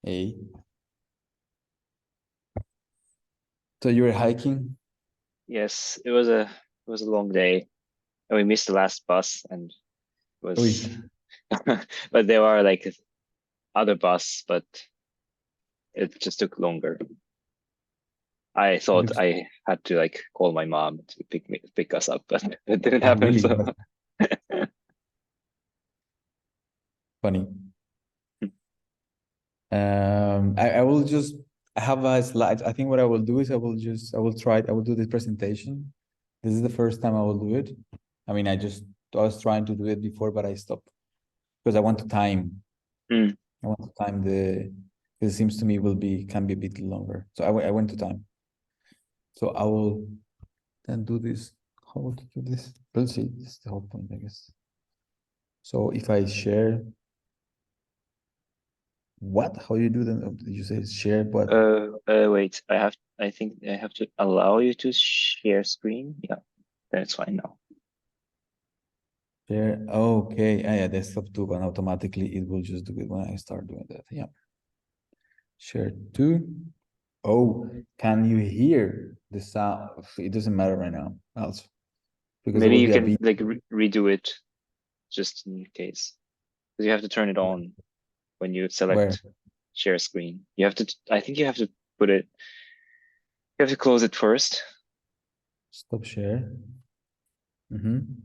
Hey. So you were hiking? Yes, it was a long day, and we missed the last bus, and it Oi, was, but there are like other bus, but it just took longer. I thought looks I had to like call my mom to pick us up, but it didn't happen. really So funny. I will just have a slide. I think what I will do is I will do this presentation. This is the first time I will do it. I mean, I was trying to do it before, but I stopped because I want to time. Mm. I want to time it seems to me can be a bit longer. So I went to time. So I will then do this. How to do this? We'll see. This is the whole point, I guess. So if I share, what? How you do that? Did you say share what? Wait, I think I have to allow you to share screen. Yeah, that's fine now. Share. Okay. Yeah, desktop too, but automatically it will just do it when I start doing that. Yeah. Share two. Oh, can you hear the sound? It doesn't matter right now, also, because there Maybe will you be a can beat. like redo it just in case, because you have to turn it on when you Where? select share screen. You have to, I think you have to put it, you have to close it first. Stop share. And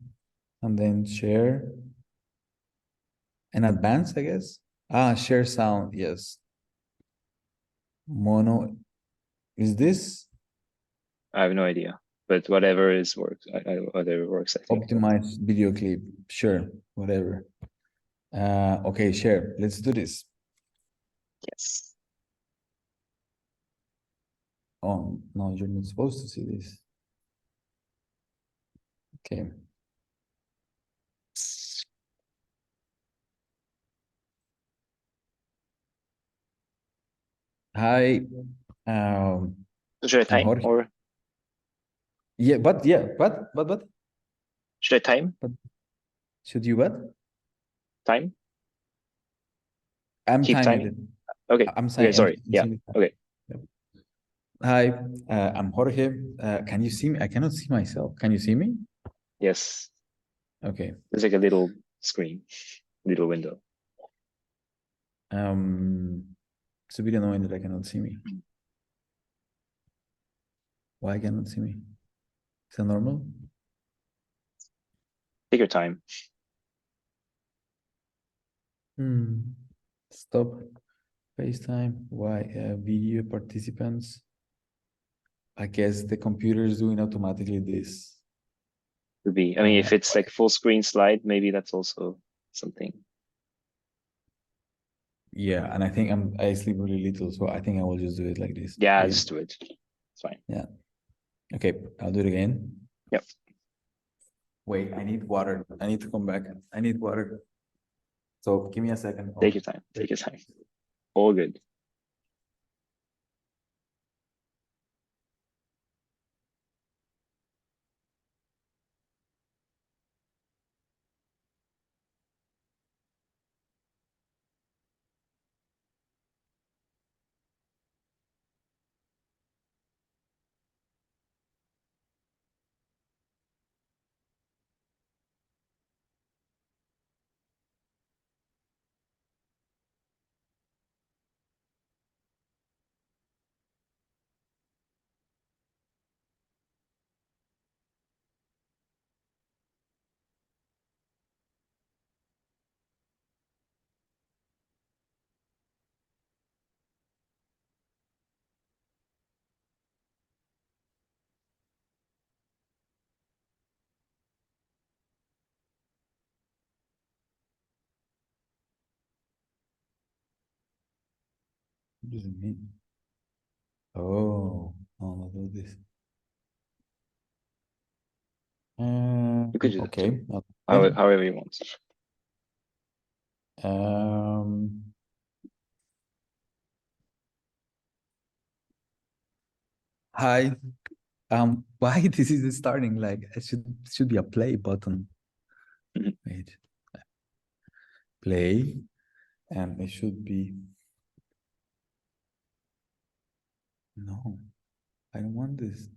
then share and advance, I guess. Share sound. Yes. Mono. Is this I have no idea, but whatever is works, whatever works, I think. optimized video clip? Sure. Whatever. Okay, share. Let's do this. Yes. Oh, no, you're not supposed to see this. Okay. Hi, Should I I'm time Jorge. or But should I time? but should you what? Time? I'm Keep timing timing? it. Okay. I'm Okay. saying Sorry. I'm Yeah. saying it. Okay. Yep. Hi, I'm Jorge. Can you see me? I cannot see myself. Can you see me? Yes. Okay. There's like a little screen, little window. It's a bit annoying that I cannot see me. Why I cannot see me? Is that normal? Take your time. Stop FaceTime. Why? Video participants. I guess the computer is doing automatically this. To be. I mean, if it's like full screen slide, maybe that's also something. Yeah, and I sleep really little, so I think I will just do it like this Yeah, just again. do it. It's fine. Yeah. Okay, I'll do it again. Yep. Wait, I need water. I need to come back. I need water. So give me a second. Take Oh, your time. Take your time. All good. what does it mean? Oh, I'll do this. You could do that too. Okay. Then, However you want. um, hi. Why this is starting? Like, it should be a play button. Mhm. Wait, play, and it should be. No, I don't want this.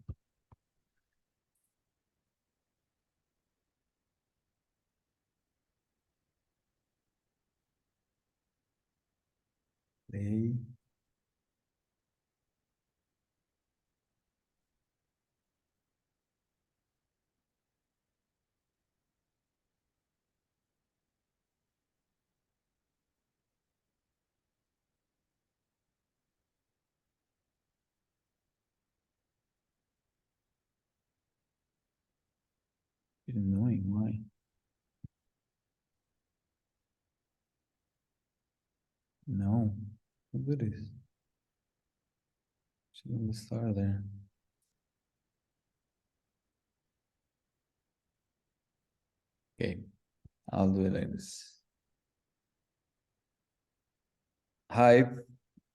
Play. It's annoying. Why? No. Don't do this. Shouldn't start there. Okay, I'll do it like this. Hi,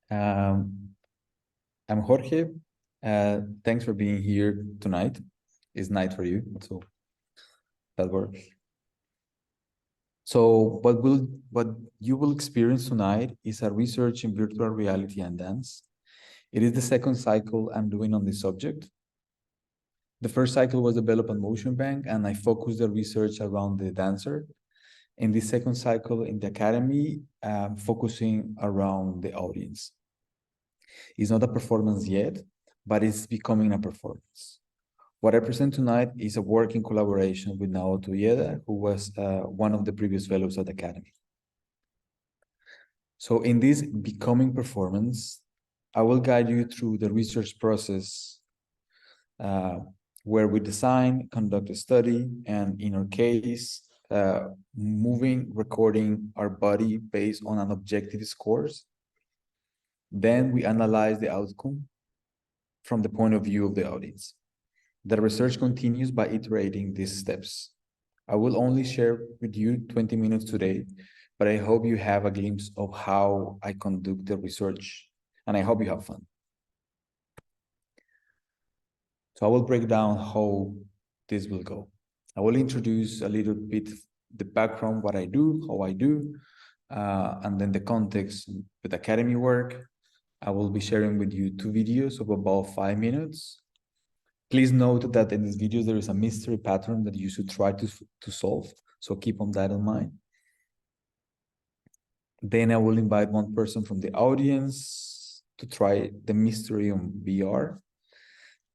um, I'm Jorge. Thanks for being here tonight. It's night for you, so that works. So what you will experience tonight is a research in virtual reality and dance. It is the second cycle I'm doing on this subject. The first cycle was developed on Motion Bank, and I focused the research around the dancer. In this second cycle in the academy, focusing around the audience. It's not a performance yet, but it's becoming a performance. What I present tonight is a work in collaboration with Naoto Hieda, who was one of the previous fellows at the academy. So in this becoming performance, I will guide you through the research process uh, where we design, conduct a study, and in our case, moving, recording our body based on an objective scores. Then we analyze the outcome from the point of view of the audience. The research continues by iterating these steps. I will only share with you 20 minutes today, but I hope you have a glimpse of how I conduct the research, and I hope you have fun. So I will break down how this will go. I will introduce a little bit the background, what I do, how I do, and then the context with academy work. I will be sharing with you 2 videos of about 5 minutes. Please note that in these videos, there is a mystery pattern that you should try to solve. So keep on that in mind. Then I will invite one person from the audience to try the mystery on VR.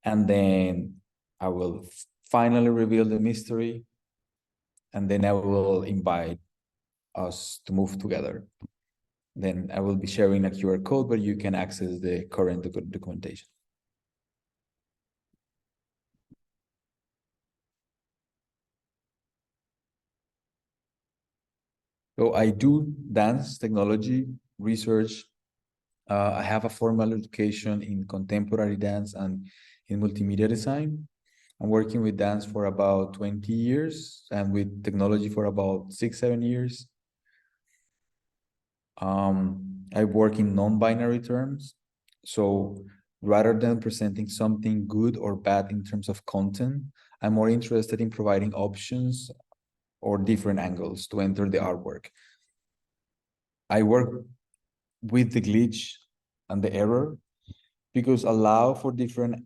And then I will finally reveal the mystery. And then I will invite us to move together. Then I will be sharing a QR code where you can access the current documentation. So I do dance technology research. I have a formal education in contemporary dance and in multimedia design. I'm working with dance for about 20 years and with technology for about 6, 7 years. I work in non-binary terms. So rather than presenting something good or bad in terms of content, I'm more interested in providing options or different angles to enter the artwork. I work with the glitch and the error because allow for different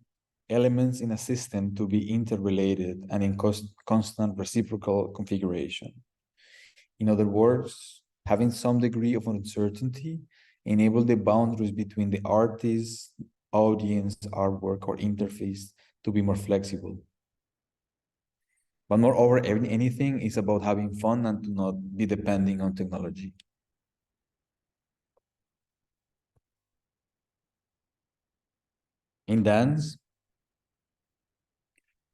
elements in a system to be interrelated and in constant reciprocal configuration. In other words, having some degree of uncertainty enable the boundaries between the artist, audience, artwork, or interface to be more flexible. But moreover, anything is about having fun and to not be depending on technology. In dance,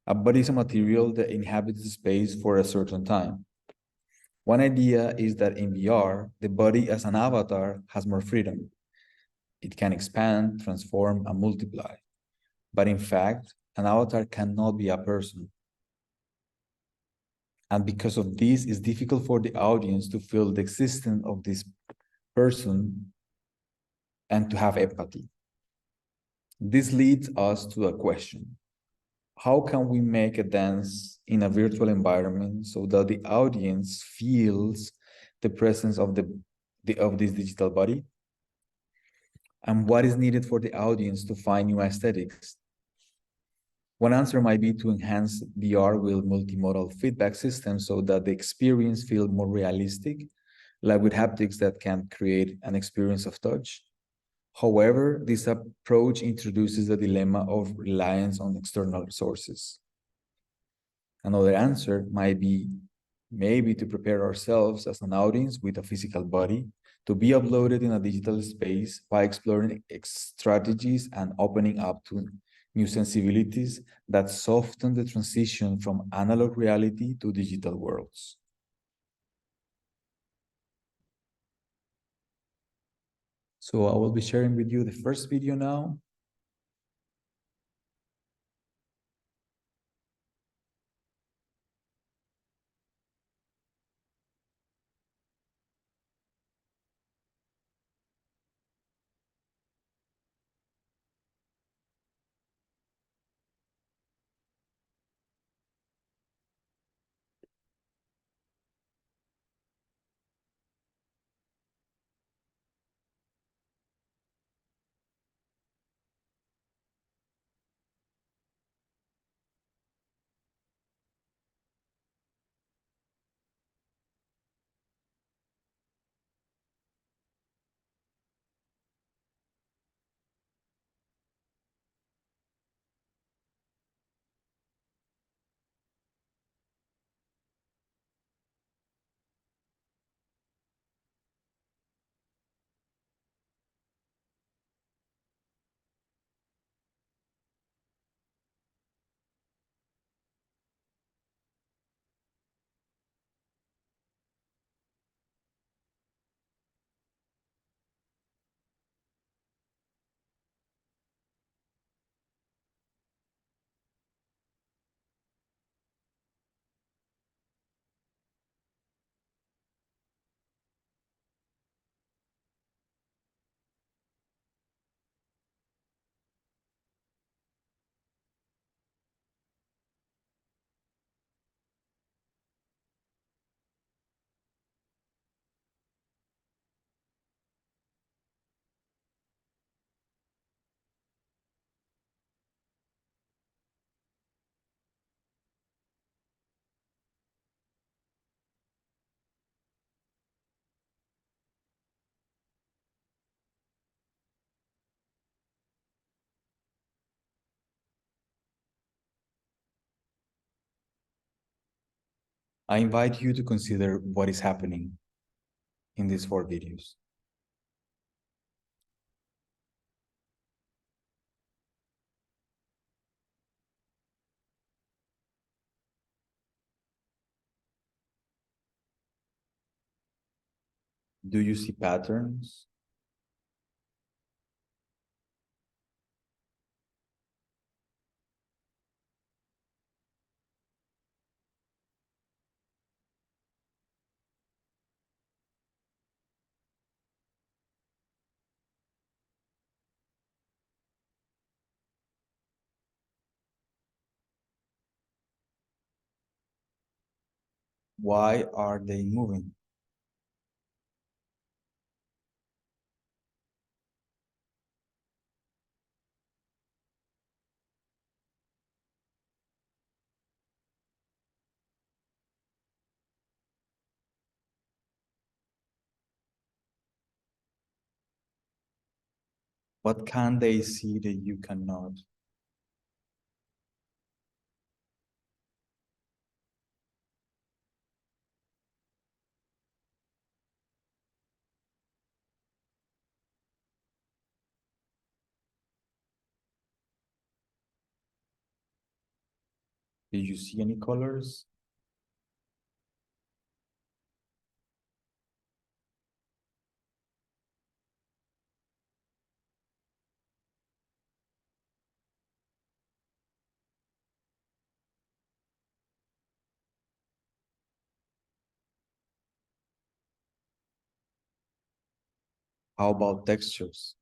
a body is a material that inhabits space for a certain time. One idea is that in VR, the body as an avatar has more freedom. It can expand, transform, and multiply. But in fact, an avatar cannot be a person. And because of this, it's difficult for the audience to feel the existence of this person and to have empathy. This leads us to a question. How can we make a dance in a virtual environment so that the audience feels the presence of this digital body? And what is needed for the audience to find new aesthetics? One answer might be to enhance VR with multimodal feedback systems so that the experience feels more realistic, like with haptics that can create an experience of touch. However, this approach introduces the dilemma of reliance on external sources. Another answer might be maybe to prepare ourselves as an audience with a physical body to be uploaded in a digital space by exploring strategies and opening up to new sensibilities that soften the transition from analog reality to digital worlds. So I will be sharing with you the first video now. I invite you to consider what is happening in these 4 videos. Do you see patterns? Why are they moving? What can they see that you cannot? Did you see any colors? How about textures?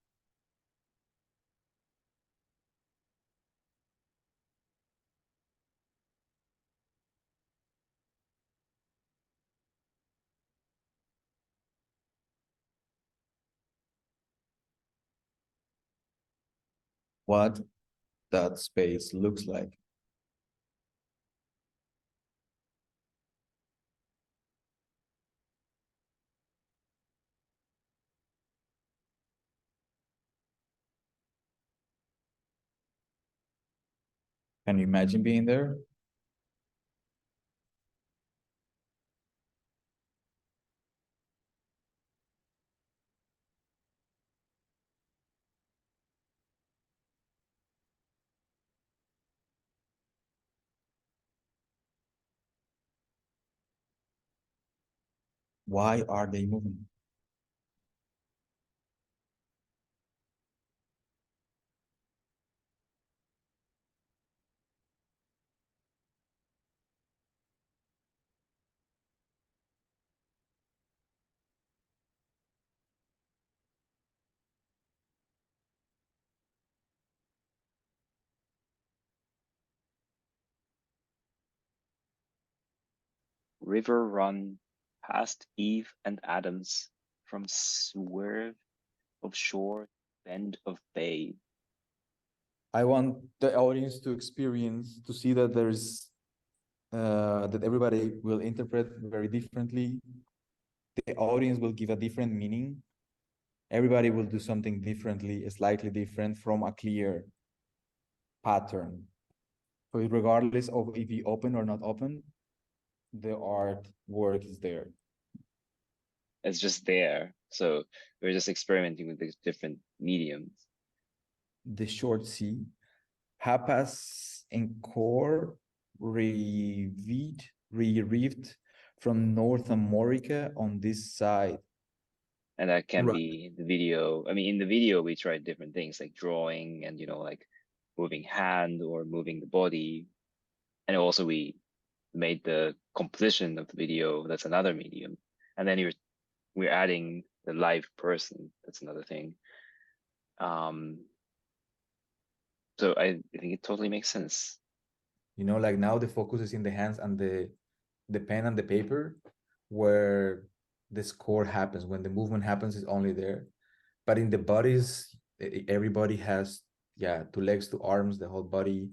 what that space looks like. Can you imagine being there? Why are they moving? River run past Eve and Adams from swerve of shore, bend of bay. I want the audience to experience, to see that there's that everybody will interpret very differently. The audience will give a different meaning. Everybody will do something differently, slightly different from a clear pattern. So regardless of if you open or not open, the artwork is there. It's just there. So we're just experimenting with the different mediums. The short C, Hapas encore retrieved from North America on this side. And that can Right. be the video. I mean, in the video, we tried different things like drawing and, like moving hand or moving the body. And also we made the composition of the video. That's another medium. And then we're adding the live person. That's another thing. So I think it totally makes sense. Like now the focus is in the hands and the pen and the paper, where the score happens. When the movement happens, is only there. But in the bodies, everybody has, two legs, two arms, the whole body.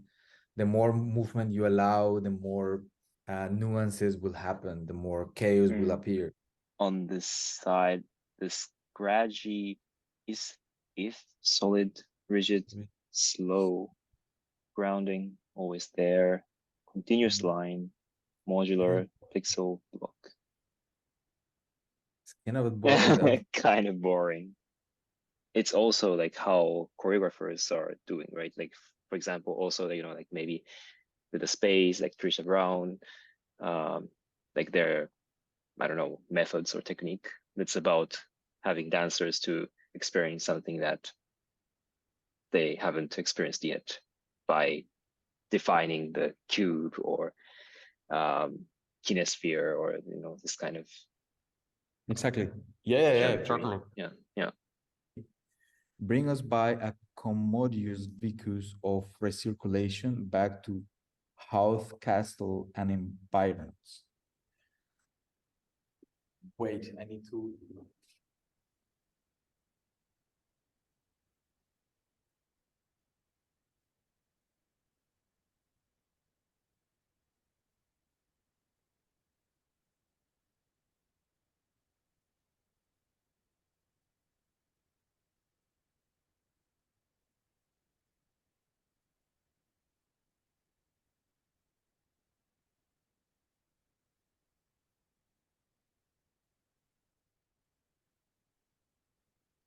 The more movement you allow, the more nuances will happen, the more chaos will appear. On this side, this scratchy is if solid, rigid, slow, grounding, always there, continuous line, modular, pixel block. It's kind of boring. Kind of boring. It's also like how choreographers are doing, right? Like, for example, also, like maybe with the space, like Trisha Brown, like their, I don't know, methods or technique that's about having dancers to experience something that they haven't experienced yet by defining the cube or kinesphere or this kind of Exactly. Yeah, exactly. Yeah. Bring us by a commodious vicus of recirculation back to Howth Castle and environs. Wait, I need to.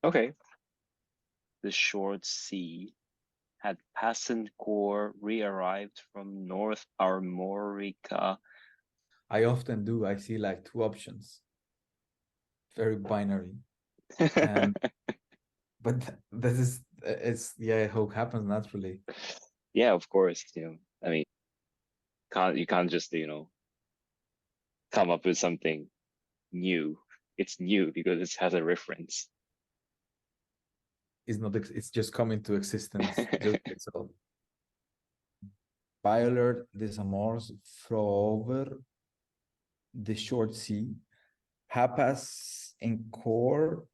Okay. The short sea had passant core re-arrived from North Armorica. I often do. I see like two options, very binary. But this is how it happens naturally. Yeah, of course. I mean, you can't just come up with something new. It's new because it has a reference. It's not. It's just coming to existence just itself. Violet desamorce over the short sea. Hapas encore.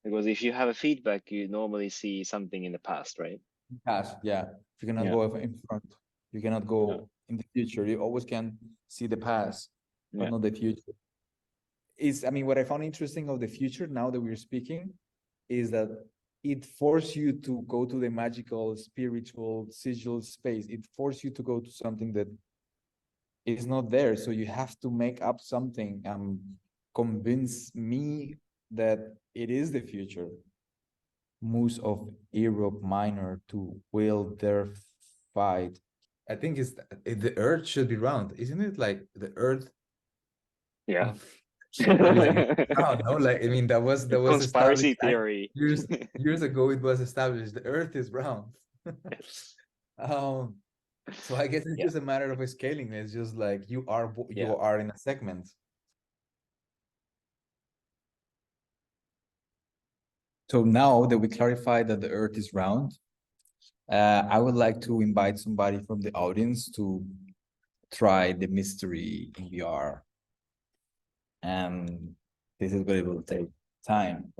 Because if you have a feedback, you normally see something in the past, right? Past, yeah. You cannot Yeah, go in front. You cannot yeah, go in the future. You always can see the past, but yeah, not the future. Is, I mean, what I found interesting of the future now that we're speaking is that it forces you to go to the magical, spiritual, sigil space. It forces you to go to something that is not there. So you have to make up something and convince me that it is the future. Moose of Europe Minor to will their fight. I think it's the Earth should be round, isn't it? Like the Earth yeah. should be like round, no? Like I mean, that was Conspiracy established theory. years ago. It was established the Earth is round. Yes. um, so I guess it's Yeah, just a matter of scaling. It's just like yeah. you are in a segment. So now that we clarified that the Earth is round, I would like to invite somebody from the audience to try the mystery in VR. And this is what it will take time.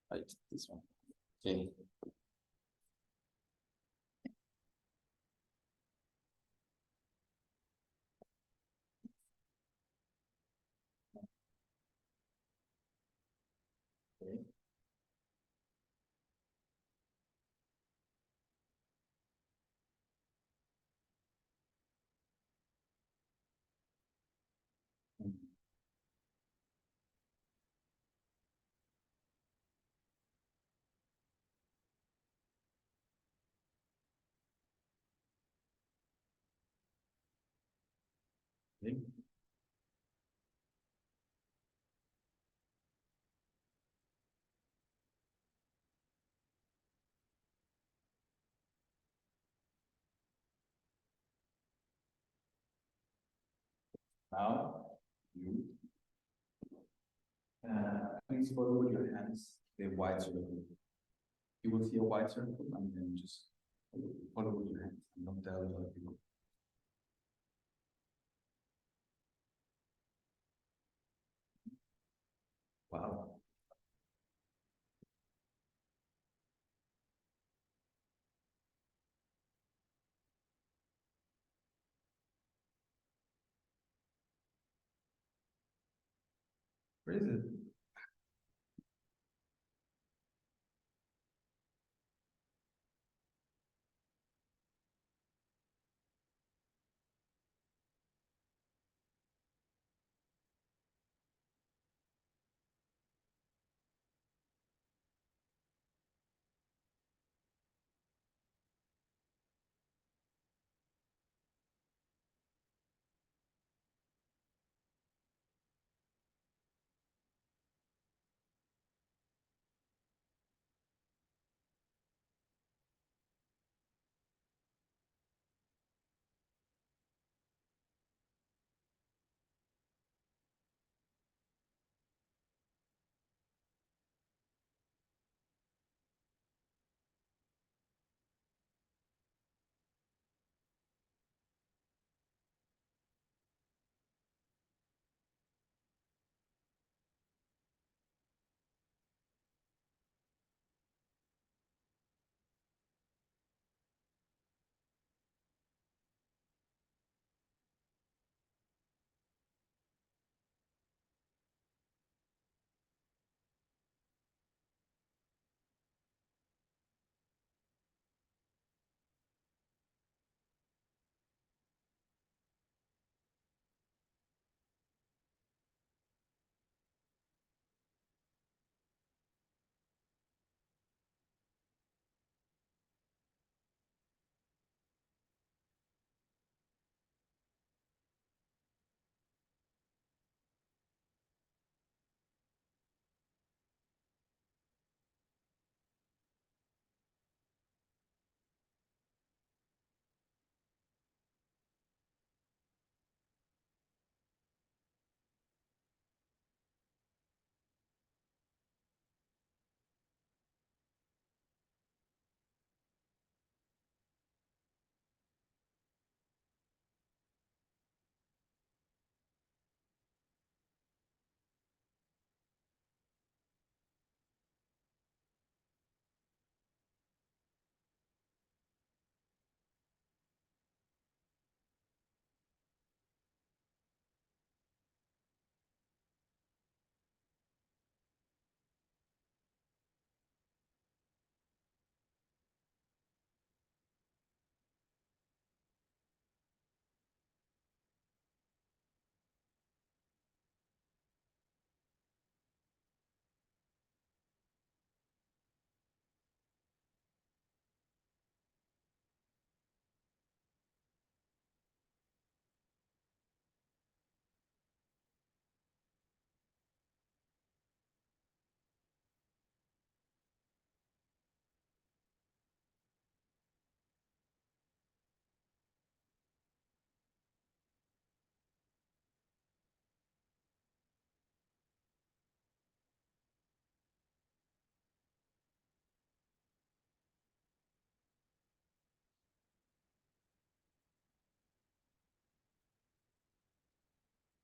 Right, this one. Okay. Okay. Okay. Now you please follow with your hands the white circle. You will see a white circle and then just follow with your hands and don't tell other people. Wow. Where is it?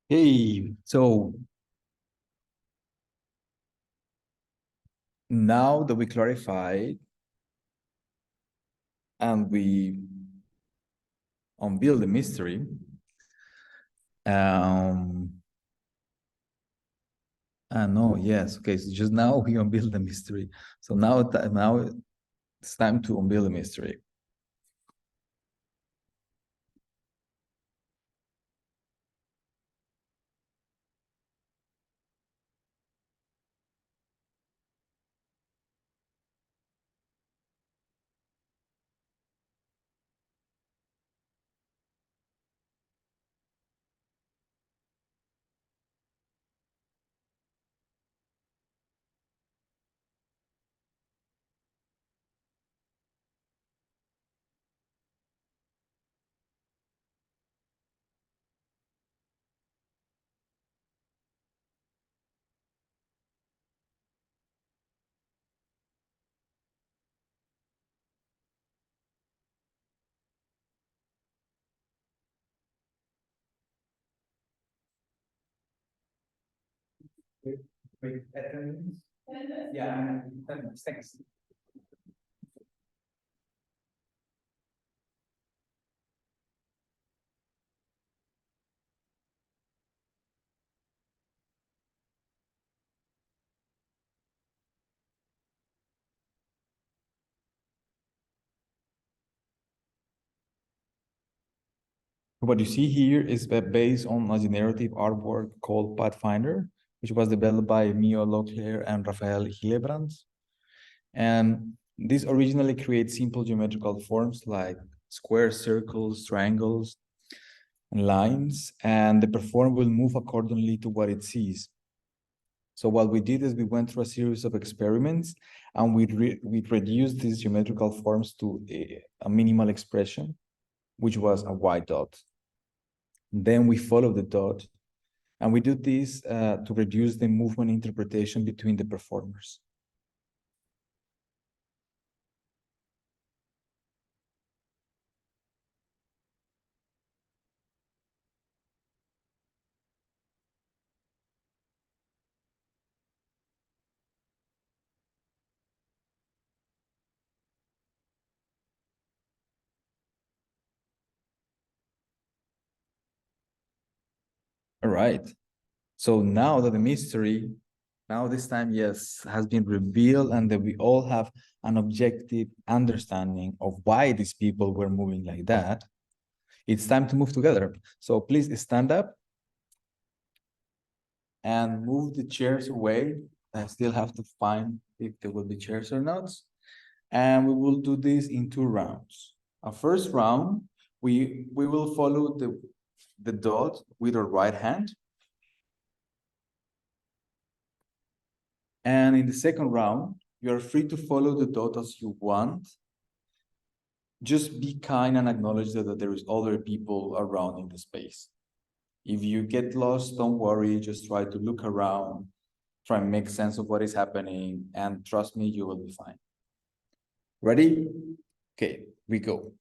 Hey, so now that we clarified and we unveil the mystery, um, no, yes, okay, so just now we unveil the mystery. So now it's time to unveil the mystery. Wait, yeah, thanks. What you see here is based on a generative artwork called Pathfinder, which was developed by Mio Locklear and Rafael Hillebrand. And this originally creates simple geometrical forms like squares, circles, triangles, and lines, and the performer will move accordingly to what it sees. So what we did is we went through a series of experiments and we reduced these geometrical forms to a minimal expression, which was a white dot. Then we follow the dot, and we do this to reduce the movement interpretation between the performers. All right. So now that the mystery, now this time, yes, has been revealed, and that we all have an objective understanding of why these people were moving like that, it's time to move together. So please stand up and move the chairs away. I still have to find if there will be chairs or not. And we will do this in 2 rounds. A first round, we will follow the dot with our right hand. And in the second round, you are free to follow the dot as you want. Just be kind and acknowledge that there is other people around in the space. If you get lost, don't worry, just try to look around, try and make sense of what is happening, and trust me, you will be fine. Ready? Okay, we go.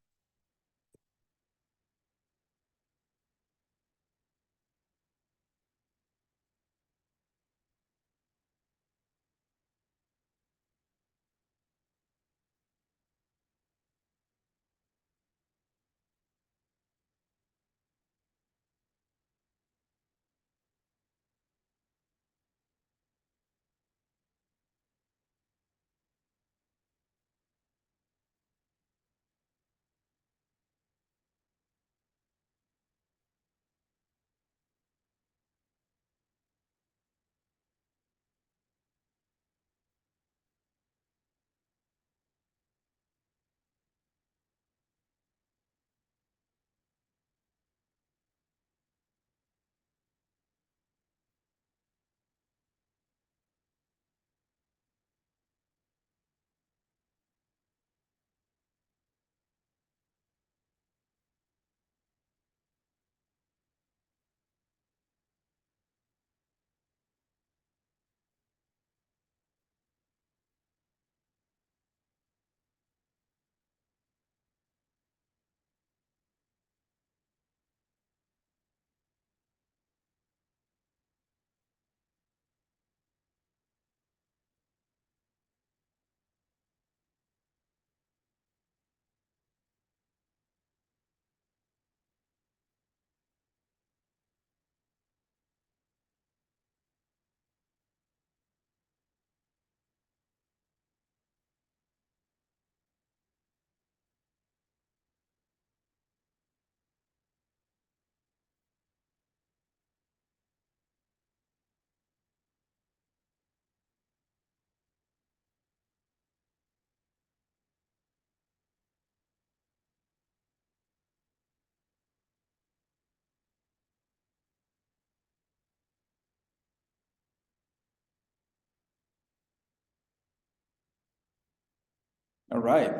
All right.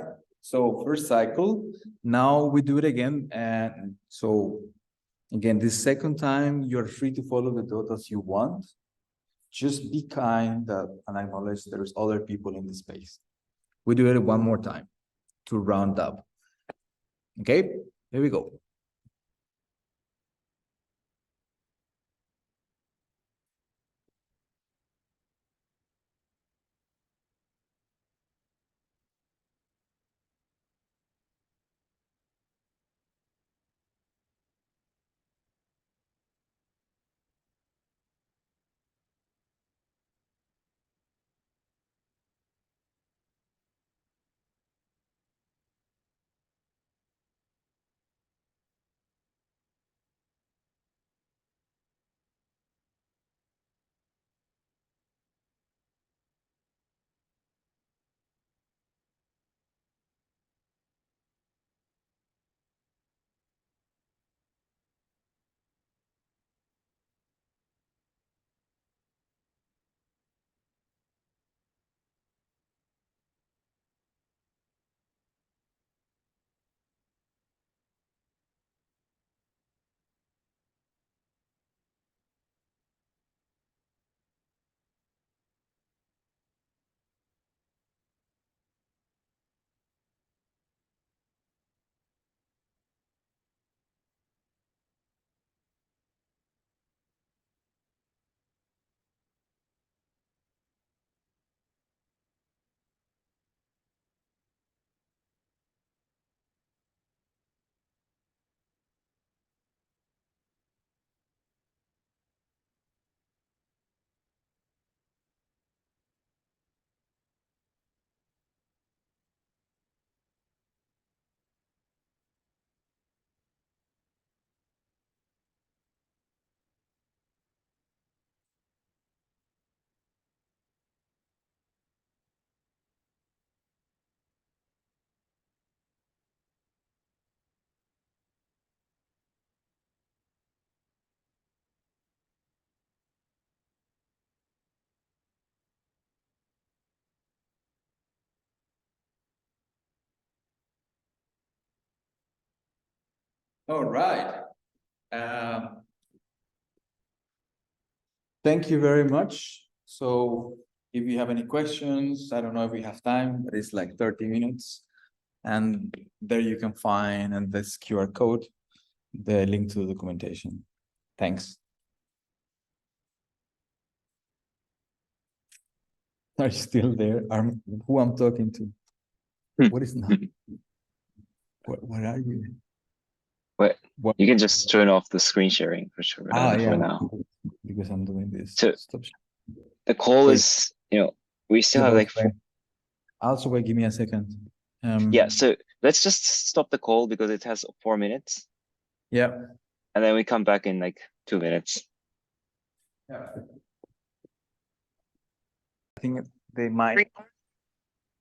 So first cycle. Now we do it again. And so again, this second time, you're free to follow the dot as you want. Just be kind that, and acknowledge there's other people in the space. We do it one more time to round up. Okay, here we go. All right. Thank you very much. So if you have any questions, I don't know if we have time, but it's like 30 minutes. And there you can find in this QR code, the link to the documentation. Thanks. Are you still there? Who I'm talking to? What is not? What are you? What? What? You can just turn off the screen sharing for sure for now. Because I'm doing this. So Stop. the call Wait. is, we still have like Also, wait, give me a second. yeah, so let's just stop the call because it has 4 minutes. Yeah. And then we come back in like 2 minutes. Yeah. I think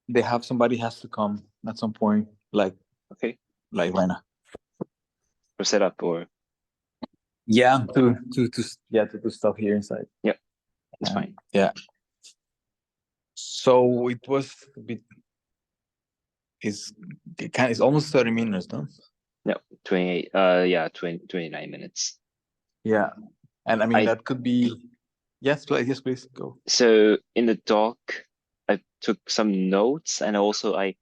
they have somebody has to come at some point, like right now. For setup or yeah, to do stuff here inside. Yeah, it's fine. Yeah. So it was a bit. It's almost 30 minutes, no? No, 28. 29 minutes. Yeah, and I mean that could be. Yes, please go. So in the doc, I took some notes and also I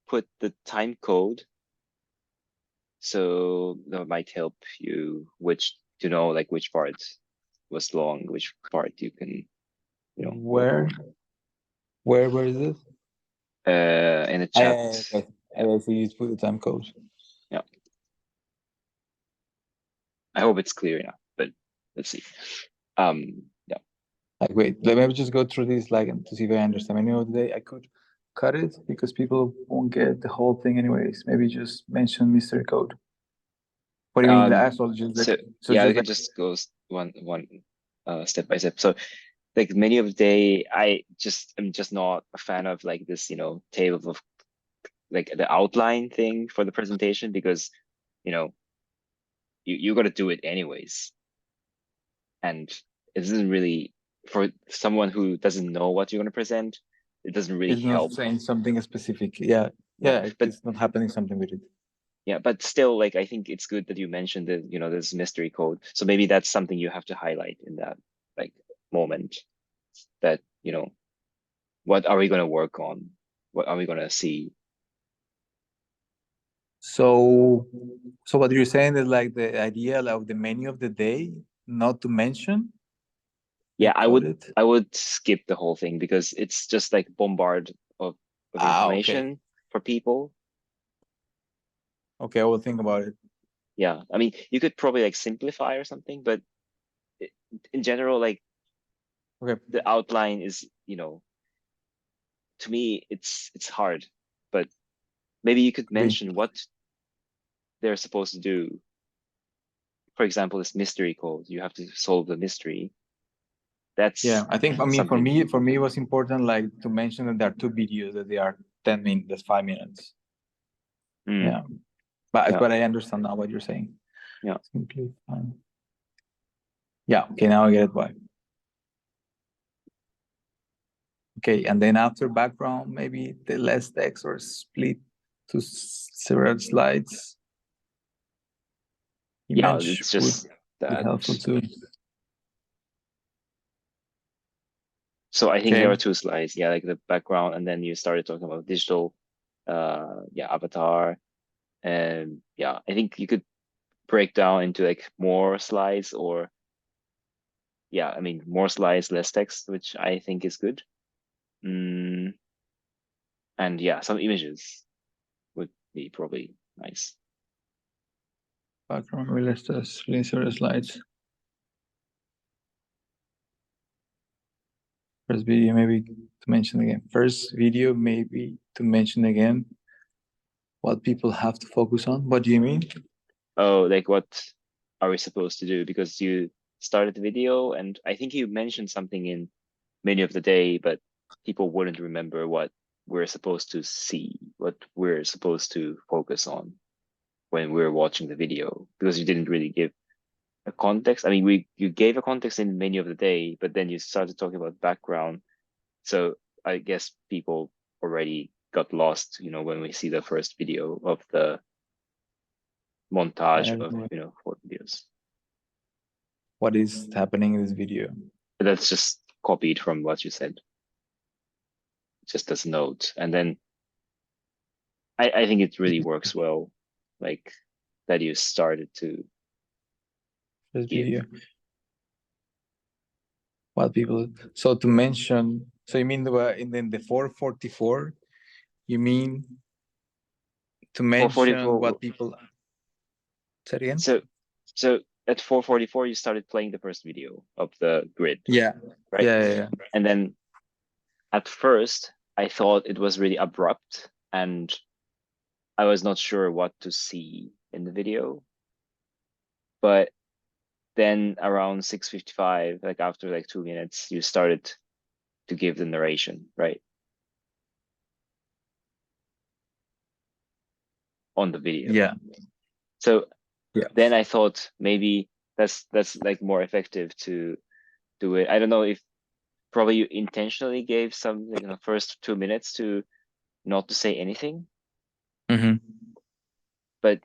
put the time code. So that might help you which part was long, which part you can, Where is it? In the chat. I see you put the time code. Yeah. I hope it's clear enough, but let's see. Yeah. Like, wait, let me just go through this, like, to see if I understand. I know today I could cut it because people won't get the whole thing anyways. Maybe just mention mystery code. What do you mean? The actual just we can just go one step by step. So like many of the day, I'm just not a fan of like this, table of like the outline thing for the presentation because you got to do it anyways, and it isn't really for someone who doesn't know what you're going to present. it doesn't really It's not help. saying something specific. Yeah, Yeah, but it's not happening something with it. yeah, but still, like I think it's good that you mentioned that, this mystery code. So maybe that's something you have to highlight in that like moment, that, what are we going to work on? What are we going to see? So, what you're saying is like the idea of the menu of the day, not to mention, Yeah, like code it. I would skip the whole thing because it's just like bombard of Okay. information for people. Okay, I will think about it. Yeah, I mean, you could probably like simplify or something, but i- in general, like Okay. the outline is, to me, it's hard. But maybe you could Could be. mention what they're supposed to do. For example, this mystery code, you have to solve the mystery. Yeah, That's I think, I mean, something. for me, it was important like to mention that there are two videos that they are 10 minutes, that's 5 minutes. Mm, Yeah, but yeah, I understand now what you're saying. yeah, Simply fine. Yeah. Okay, now I get it why. Okay, and then after background, maybe the less text or split to several slides. yeah. Image It's would just be that. helpful too. So I think there Okay. are two slides. Yeah, like the background, and then you started talking about digital, yeah, avatar, and yeah, I think you could break down into like more slides, or yeah, I mean more slides, less text, which I think is good. Mm, and yeah, some images would be probably nice. Background relisters, several slides. First video, maybe to mention again. First video, maybe to mention again what people have to focus on. What do you mean? Oh, like what are we supposed to do? Because you started the video, and I think you mentioned something in menu of the day, but people wouldn't remember what we're supposed to see, what we're supposed to focus on when we're watching the video, because you didn't really give a context. I mean, you gave a context in menu of the day, but then you started talking about background. So I guess people already got lost, when we see the first video of the I montage have of, no idea 4 videos. what is happening in this video. But that's just copied from what you said, just as a note. And then I think it really works well, like that you started to First give. video. What people. So to mention. So you mean in the 444? You mean to mention 444. what people. Say it again. So so at 444 you started playing the first video of the grid, Yeah. right? Yeah. And then at first I thought it was really abrupt, and I was not sure what to see in the video. But then around 6:55, like after like 2 minutes, you started to give the narration, right? On the video. Yeah. So Yeah. then I thought maybe that's like more effective to do it. I don't know if probably you intentionally gave some, like, first 2 minutes to not to say anything, Mm-hmm. but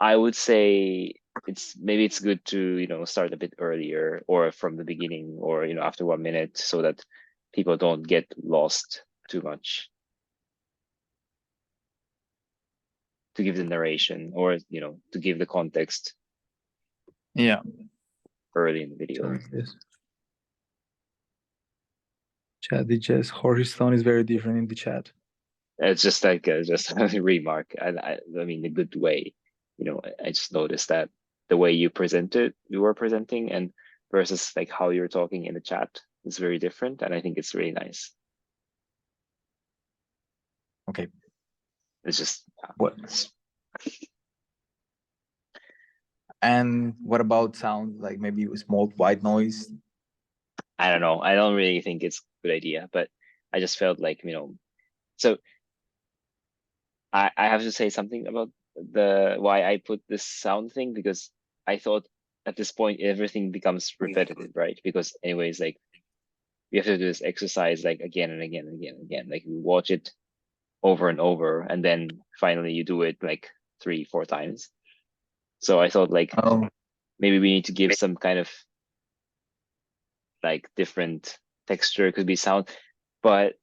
I would say it's good to, start a bit earlier or from the beginning, or, after 1 minute, so that people don't get lost too much, to give the narration, or, to give the context Yeah. early in the So video. yes. Chat, the just Jorge's tone is very different in the chat. It's just like just a remark. I mean, a good way. I just noticed that the way you were presenting, and versus like how you're talking in the chat is very different, and I think it's really nice. Okay. It's just What? And what about sound? Like maybe small white noise? I don't know. I don't really think it's a good idea, but I just felt like, so I have to say something about the why I put this sound thing, because I thought at this point everything becomes repetitive, right? Because anyways, like we have to do this exercise like again and again and again and again. Like we watch it over and over, and then finally you do it like 3, 4 times. So I thought like Oh, maybe we need to give some kind of like different texture, could be sound, but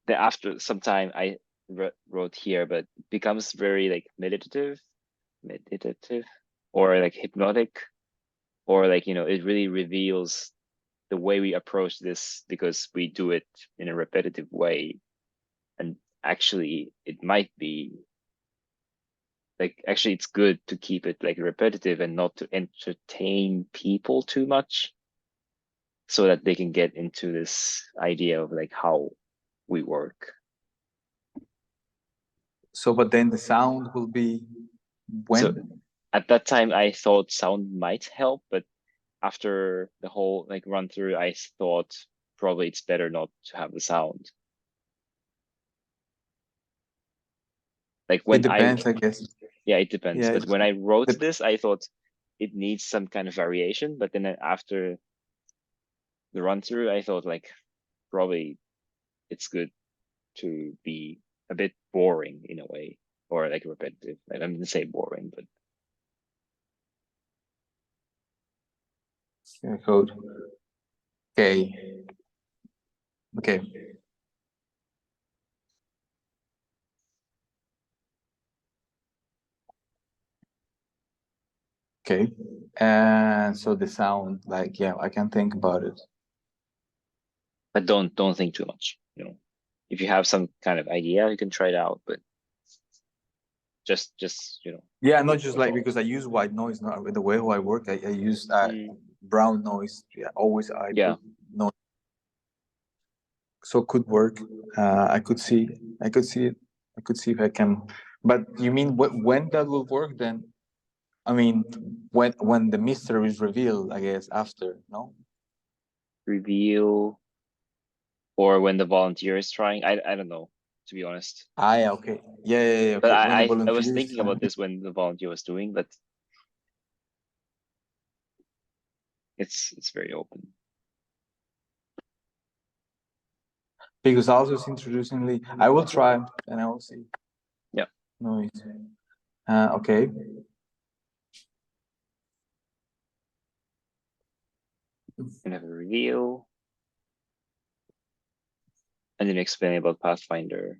then after some time I wrote here, but it becomes very like meditative, or like hypnotic, or like, you know, it really reveals the way we approach this because we do it in a repetitive way. And actually it might be like, actually it's good to keep it like repetitive and not to entertain people too much, so that they can get into this idea of like how we work. so but then the sound will be So when? at that time I thought sound might help, but after the whole like run through, I thought probably it's better not to have the sound. Like It when I, depends, I guess. yeah, it depends. Yeah, But when I wrote dep- this, I thought it needs some kind of variation. But then after the run through, I thought like probably it's good to be a bit boring in a way, or like repetitive. Like, I'm gonna say boring, but yeah, code. Okay. Okay. Okay. And so the sound, like, yeah, I can think about it. don't think too much. You know, if you have some kind of idea, you can try it out. But just you know, Yeah, not food just for like thought. because I use white noise. Not the way how I work. I use Mm, brown noise. Yeah, always I yeah. put noise. So could work. I could see. I could see it. I could see if I can. But you mean when that will work? Then I mean when the mystery is revealed. I guess after. No. Reveal, or when the volunteer is trying. I don't know, to be honest. Ah, yeah. Okay. Yeah. Yeah. Yeah. But Okay. When the I was volunteers. thinking about this when the volunteer was doing, but it's very open. Because also it's introducingly. I will try and I will see. Yeah. Noise. Okay. And have a reveal, and then explain about Pathfinder.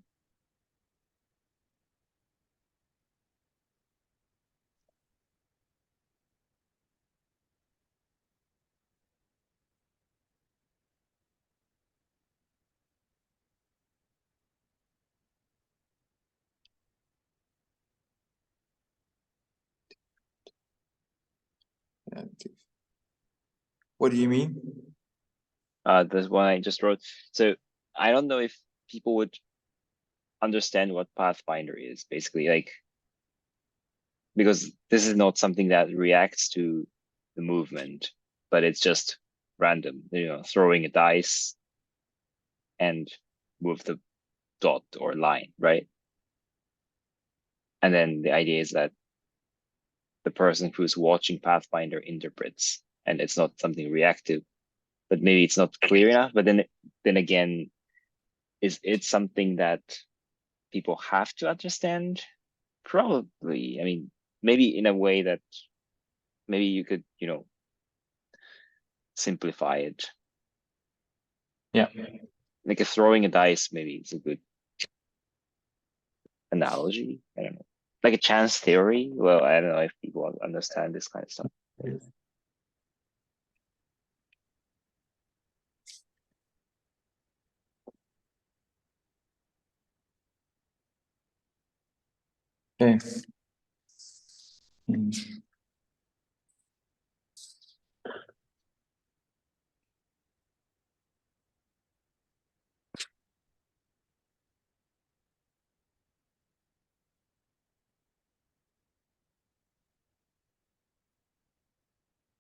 What do you mean? This one I just wrote. So I don't know if people would understand what Pathfinder is, basically, like, because this is not something that reacts to the movement, but it's just random, you know, throwing a dice and move the dot or line, right? And then the idea is that the person who's watching Pathfinder interprets, and it's not something reactive, but maybe it's not clear enough. But then again, is it something that people have to understand? Probably. I mean, maybe in a way that maybe you could, you know, simplify it. Yeah. Like a throwing a dice, maybe it's a good analogy. I don't know. Like a chance theory. Well, I don't know if people understand this kind of stuff. Okay. Hmm.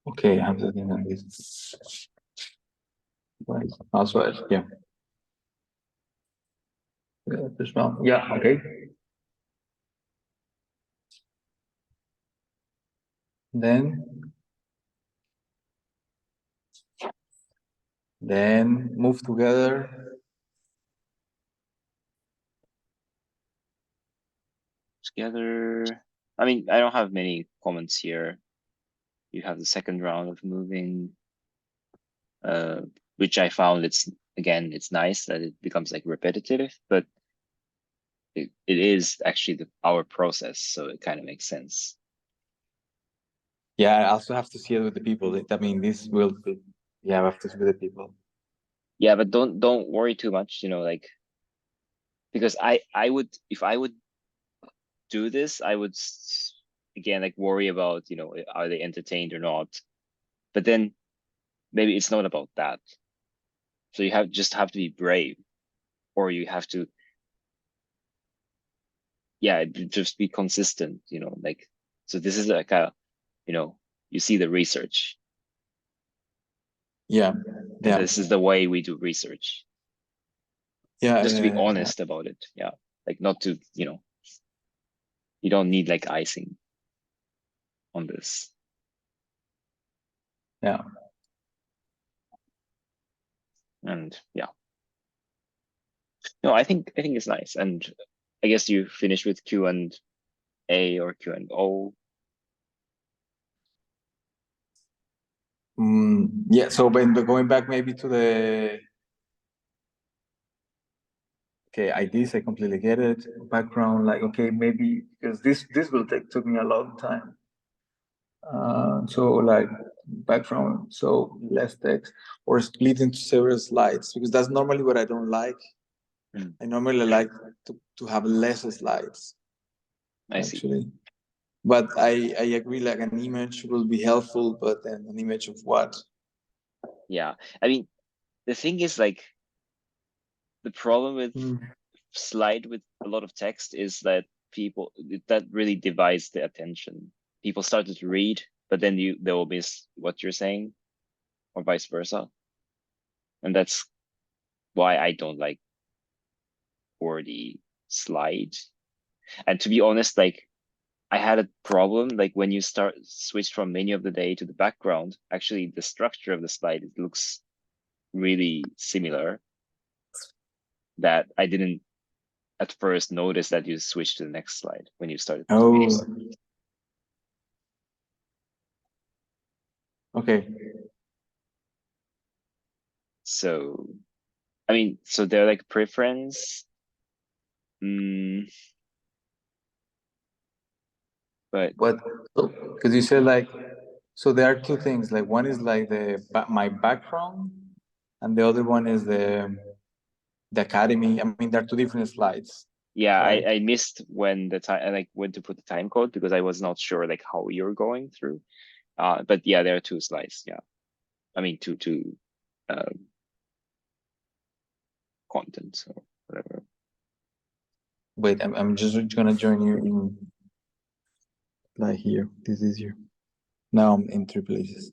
Okay, I'm looking at this. Right. Also, yeah. Yeah, this one. Yeah. Okay. Then Then move together. Together. I mean, I don't have many comments here. You have the second round of moving, which I found it's nice that it becomes like repetitive, but it is actually our process, so it kind of makes sense. Yeah, I also have to see it with the people. I mean, this will be, yeah, I have to see with the people. Yeah, but don't worry too much, you know, like because I would if I would do this, I would again like worry about, you know, are they entertained or not? But then maybe it's not about that. So you just have to be brave, or you have to, yeah, just be consistent, you know, like so this is like a, you know, you see the research. Yeah, And yeah, this is the way we do research. yeah, Just to be yeah, honest about it. Yeah. Like not to, you know, you don't need like icing on this. yeah. And yeah. No, I think it's nice. And I guess you finish with Q and A or Q and O. Yeah. So, but going back maybe to the okay ideas, I completely get it. Background, like okay, maybe because this will took me a long time. So like background, so less text or split into several slides because that's normally what I don't like. Mm, I normally like to have less slides I see. actually. But I agree like an image will be helpful, but then an image of what? Yeah. I mean, the thing is like the problem with Mm. slide with a lot of text is that that really divides the attention. People started to read, but then they will miss what you're saying, or vice versa. And that's why I don't like 4D slide. And to be honest, like I had a problem like when you switch from menu of the day to the background, actually the structure of the slide, it looks really similar, that I didn't at first notice that you switched to the next slide when you started the Oh, video. okay. So I mean, so they're like preference. Mm, but What? Because you said like, so there are two things. Like one is like my background, and the other one is the academy. I mean, there are two different slides, yeah, right? I missed when the time I like went to put the time code because I was not sure like how you're going through. But yeah, there are two slides. Yeah, I mean two uh, content or whatever. Wait, I'm just gonna join you in like here. This is here. Now I'm in three places.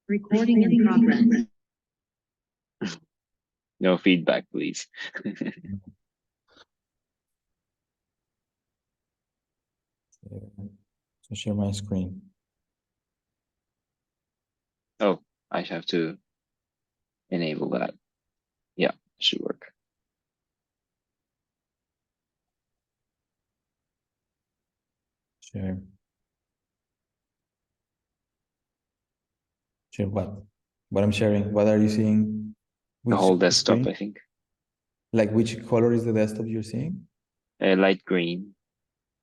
Recording in progress. No feedback, please. So share my screen. Oh, I have to enable that. Yeah, should work. Share. Share what? What I'm sharing. What are you seeing? The Which whole desktop, screen? I think. Like which color is the desktop you're seeing? Light green.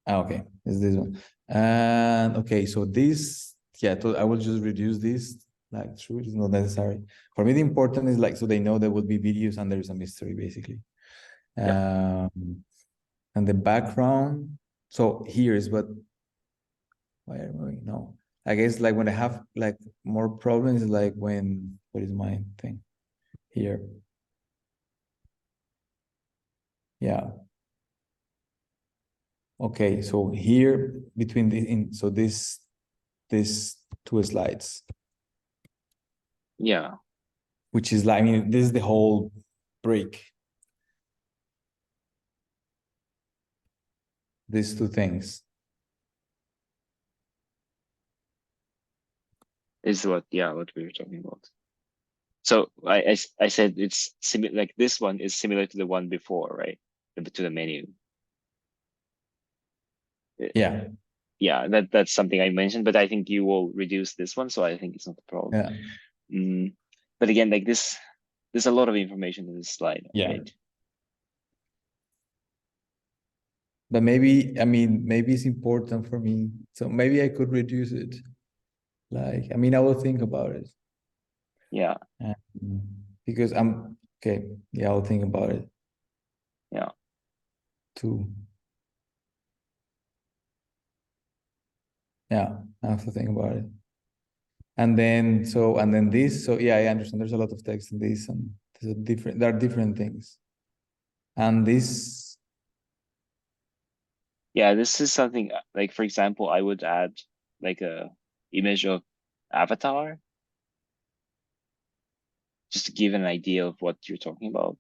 Ah, okay, it's this one. And okay, so this, yeah, I will just reduce this. Like, true, it's not necessary. For me, the important is like so they know there will be videos and there is a mystery basically. Yeah. And the background. So here is what. Why am I no? I guess like when I have like more problems, like when what is my thing here? Yeah. Okay, so here between so this two slides, Yeah. which is like I mean this is the whole break. These two things. Is what we were talking about. So I said it's similar, like this one is similar to the one before, right? To the menu. Yeah, Yeah, that's something I mentioned, but I think you will reduce this one, so I think it's not a problem. yeah, But again, like this, there's a lot of information in this slide, yeah. right? But maybe, I mean, maybe it's important for me. So maybe I could reduce it. Like, I mean, I will think about it. Yeah, Because I'm okay. Yeah, I'll think about it yeah. too. Yeah, I have to think about it. And then this. So yeah, I understand. There's a lot of text in this, and there are different things. And this, Yeah, this is something like, for example, I would add like a image of avatar just to give an idea of what you're talking about,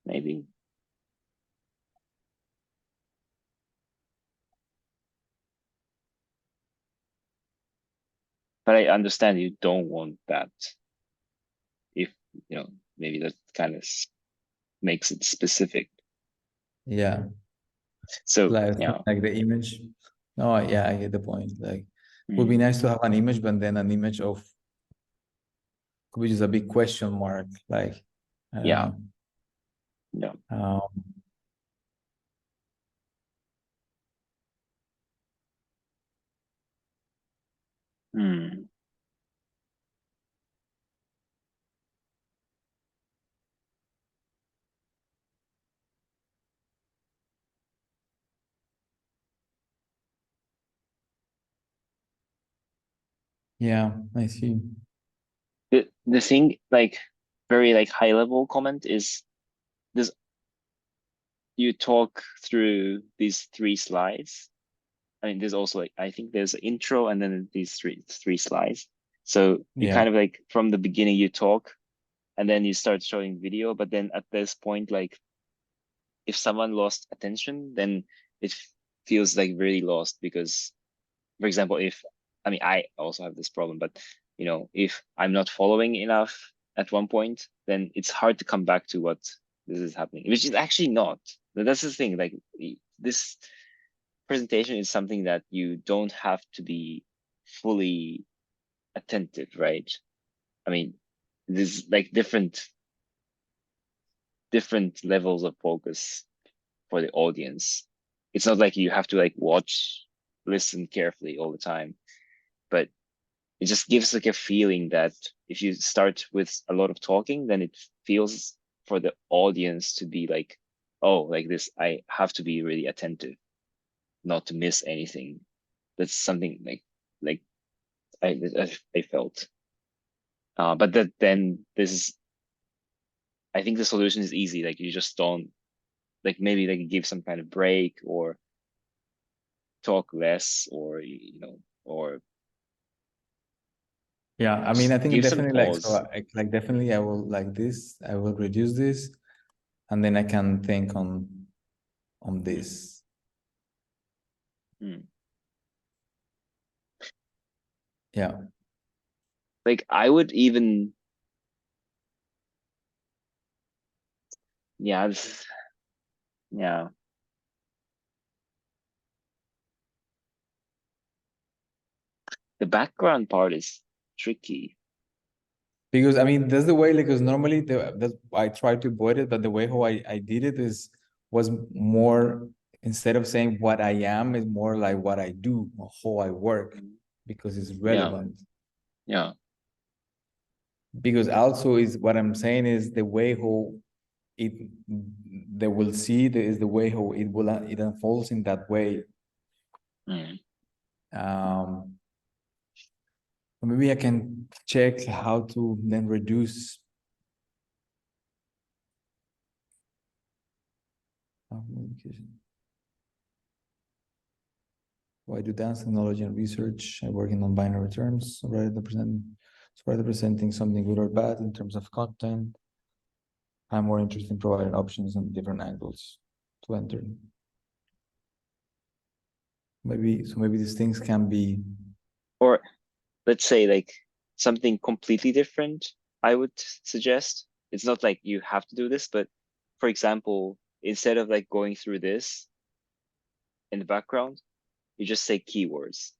maybe. But I understand you don't want that if, maybe that kind of makes it specific. yeah, So, yeah. like the image. No, yeah, I get the point. Like, it would be Mm, nice to have an image, but then an image of, which is a big question mark. Like, I don't yeah. know. Yeah. Hmm. Yeah, I see. The thing, like, very like high level comment is this: you talk through these 3 slides. I mean, there's also like, I think there's an intro and then these three slides. So you Yeah, kind of like from the beginning you talk and then you start showing video, but then at this point, like if someone lost attention, then it feels like really lost because, for example, if I mean I also have this problem, but if I'm not following enough at one point, then it's hard to come back to what this is happening, which is actually not. That's the thing. Like this presentation is something that you don't have to be fully attentive, right? I mean, there's like different levels of focus for the audience. It's not like you have to like watch, listen carefully all the time, but it just gives like a feeling that if you start with a lot of talking, then it feels for the audience to be like, oh, like this, I have to be really attentive, not to miss anything. That's something like I felt. But then this is, I think the solution is easy. Like you just don't, like maybe like give some kind of break or talk less, or or yeah. I mean, just I think give some definitely like so. pause. Like definitely, I will like this. I will reduce this, and then I can think on this. Mm. Yeah, Like I would even, yeah, yeah. The background part is tricky. because I mean that's the way. Like, because normally that I try to avoid it, but the way how I did it was more, instead of saying what I am, is more like what I do or how I work, because it's Yeah, relevant. yeah. Because also is what I'm saying is the way how it they will see is the way how it unfolds in that way. Mm. Um, maybe I can check how to then reduce. Communication. Why do dance technology and research? I work in non-binary terms. Rather presenting something good or bad in terms of content. I'm more interested in providing options and different angles to enter. Maybe these things can be. Or let's say like something completely different. I would suggest. It's not like you have to do this, but for example, instead of like going through this in the background, you just say keywords.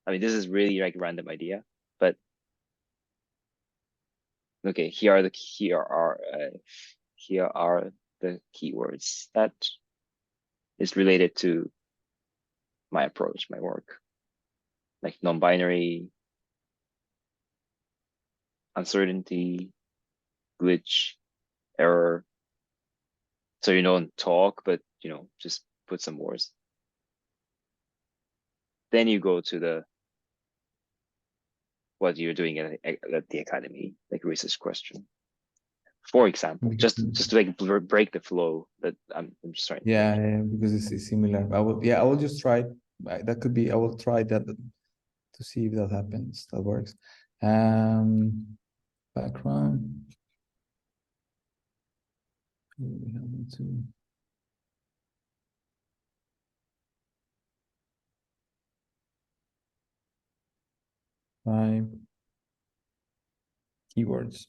I mean, this is really like a random idea, but okay, here are the keywords that is related to my approach, my work, like non-binary, uncertainty, glitch, error. So you don't talk, but just put some words. Then you go to the what you're doing at the academy, like research question. For example, just to like break the flow that I'm just trying. Yeah, yeah, because it's similar. I will just try. That could be. I will try that to see if that happens. That works. Background. We have to. Five keywords.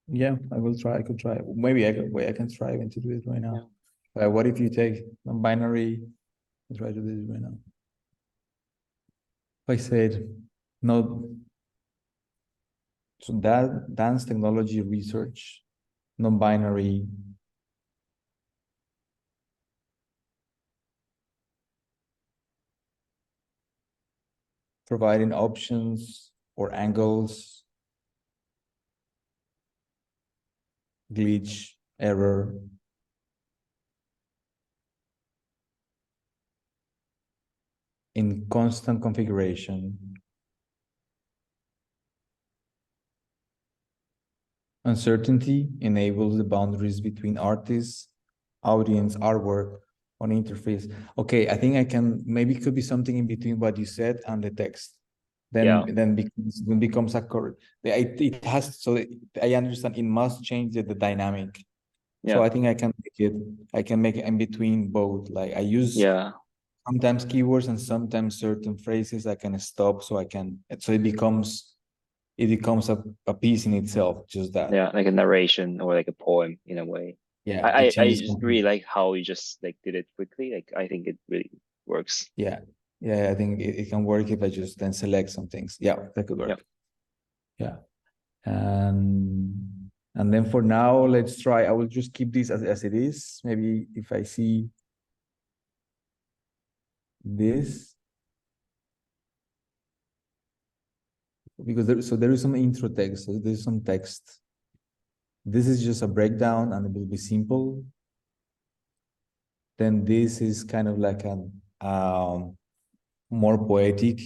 Yeah, I will try. I could try. Maybe I could wait. I can try even to do it right now. What if you take non-binary and try to do this right now? If I said no, so that dance technology research, non-binary, providing options or angles, glitch, error, in constant configuration. Uncertainty enables the boundaries between artists, audience, artwork on interface. Okay, I think I can, maybe it could be something in between what you said and the text. Then becomes a correct. It has, so I understand it must change the dynamic. So I think I can make it in between both. Like I use sometimes keywords and sometimes certain phrases I can stop so it becomes a piece in itself, just that. Yeah, like a narration or like a poem in a way. Yeah, I just really like how you just like did it quickly. Like I think it really works. Yeah, I think it can work if I just then select some things. Yeah, that could work. Yeah, and then for now, let's try. I will just keep this as it is. Maybe if I see this, because there is some intro text. So there's some text. This is just a breakdown, and it will be simple. Then this is kind of like a more poetic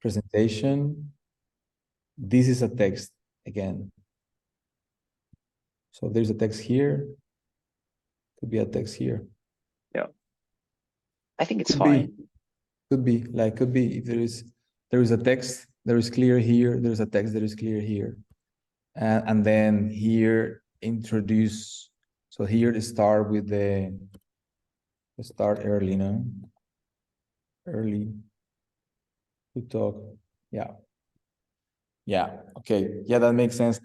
presentation. This is a text again. So there's a text here. Could be a text here. Yeah. I think it's fine. Could be if there is a text, there is clear here, there's a text that is clear here. And then here introduce, so here to start with start early, no? Early to talk. Yeah. Yeah. Okay. Yeah, that makes sense.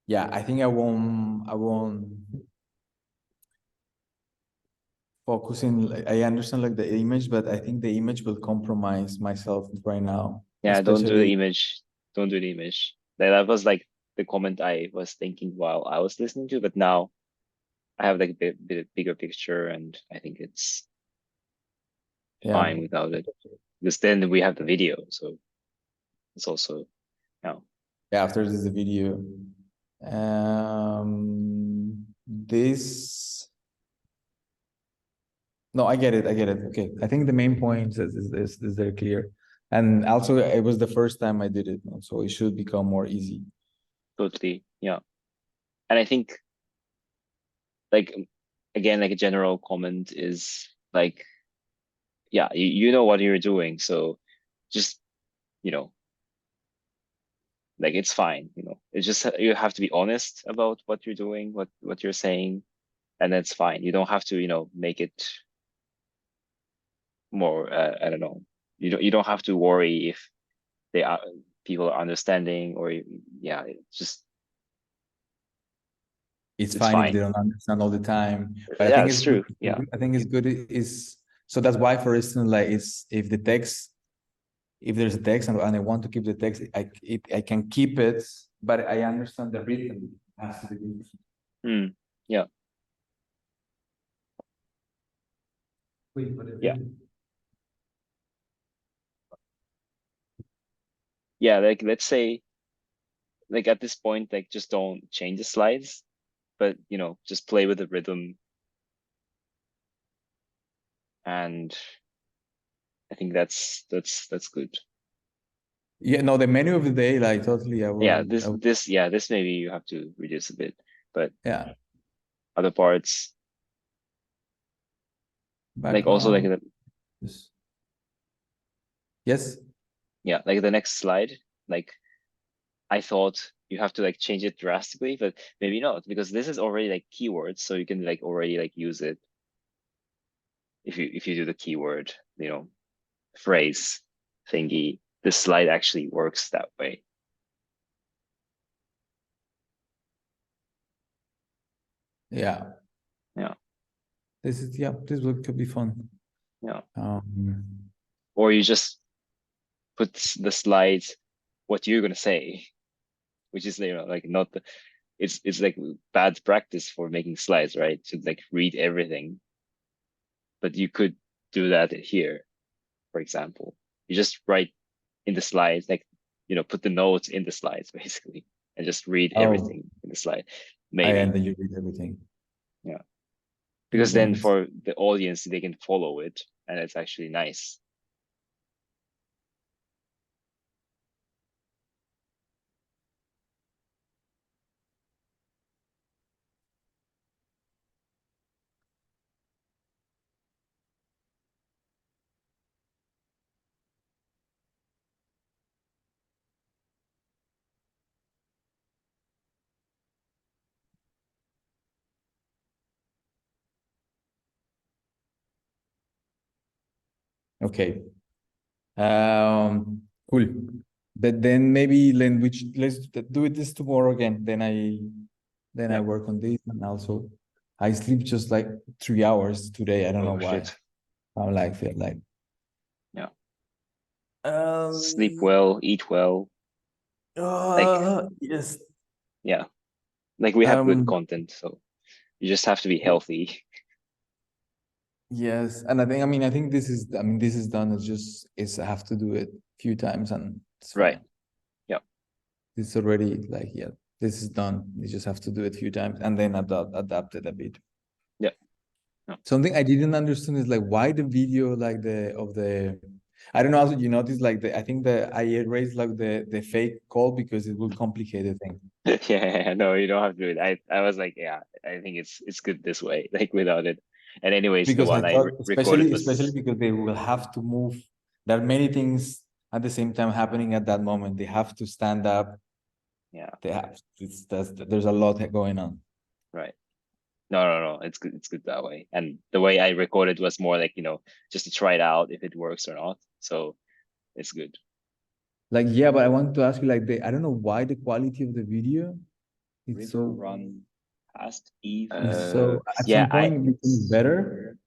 Yeah, I think I won't focus in. I understand like the image, but I think the image will compromise myself right now. Yeah, don't do the image. Don't do the image. That was like the comment I was thinking while I was listening to, but now I have like a bit bigger picture, and I think it's fine without it. Because then we have the video, so it's also Yeah, after this is the video. This. No, I get it. Okay, I think the main point is very clear, and also it was the first time I did it, so it should become more easy. Totally, yeah. And I think, like, again, like a general comment is like, yeah, you know what you're doing, so just Like it's fine, it's just you have to be honest about what you're doing, what you're saying, and that's fine. You don't have to, make it more, I don't know. You don't have to worry if people are understanding, or yeah, it's just It's it's fine if fine. they don't understand all the time. But I Yeah, think it's it's true. good. Yeah. I think it's good is so that's why, for instance, like it's if there's a text and I want to keep the text, I can keep it, but I understand the rhythm has to be. Yeah. Wait, but Yeah. Yeah, like let's say, like at this point, like just don't change the slides, but just play with the rhythm. And I think that's good. Yeah, no, the menu of the day, like totally, Yeah, this maybe you have to reduce a bit, but yeah, other parts, like also like background. Yes. yeah, like the next slide, like I thought you have to like change it drastically, but maybe not, because this is already like keywords, so you can like already like use it if you do the keyword, phrase thingy. This slide actually works that way. Yeah. Yeah. This could be fun. Yeah. Or you just put the slides what you're gonna say, which is like not it's like bad practice for making slides, right? To like read everything. But you could do that here, for example. You just write in the slides, like put the notes in the slides basically, and just read everything in the slide. Maybe. and then you read everything. Yeah. Because then for the audience, they can follow it, and it's actually nice. Okay. Cool. But then maybe let's do it this tomorrow again. Then I work on this, and also I sleep just like 3 hours today. I don't know why. Shit. I'm like feel like. Yeah. Sleep well, eat well. Yes. Yeah. Like we have good content, so you just have to be healthy. Yes, and I think this is done. I have to do it a few times, and it's fine. Right. Yeah. It's already like, yeah, this is done. You just have to do it a few times and then adapt it a bit. Yeah. Something I didn't understand is like why the video like I don't know how you notice like I think I erased like the fake call because it will complicate the thing. Yeah, no, you don't have to do it. I was like, yeah, I think it's good this way, like without it. And anyways, because the one I thought, recorded especially because they will have to move. There are many things at the same time happening at that moment. They have to stand up. Yeah. There's a lot going on. Right. No. It's good. It's good that way. And the way I recorded was more like, just to try it out if it works or not. So it's good. Like, yeah, but I wanted to ask you, like, I don't know why the quality of the video it's so run past Eve. So at some point it becomes better.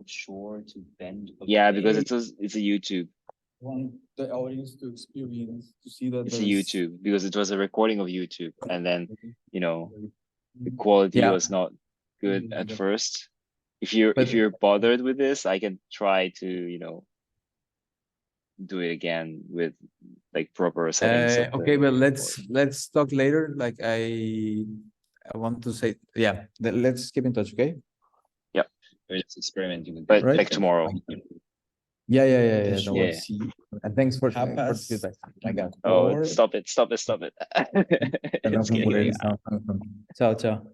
Sure to bend. Yeah, because it's a YouTube. Want the audience to experience to see that it's a YouTube because it was a recording of YouTube, and then the quality was not good at first. If you're bothered with this, I can try to do it again with like proper settings. Okay, but let's talk later. Like I want to say, yeah, let's keep in touch, okay? Yeah, we're just experimenting with, but like tomorrow. Yeah. No worries. See you. And thanks for the feedback. I got. Oh, stop it! Stop it! Just kidding. Ciao, ciao.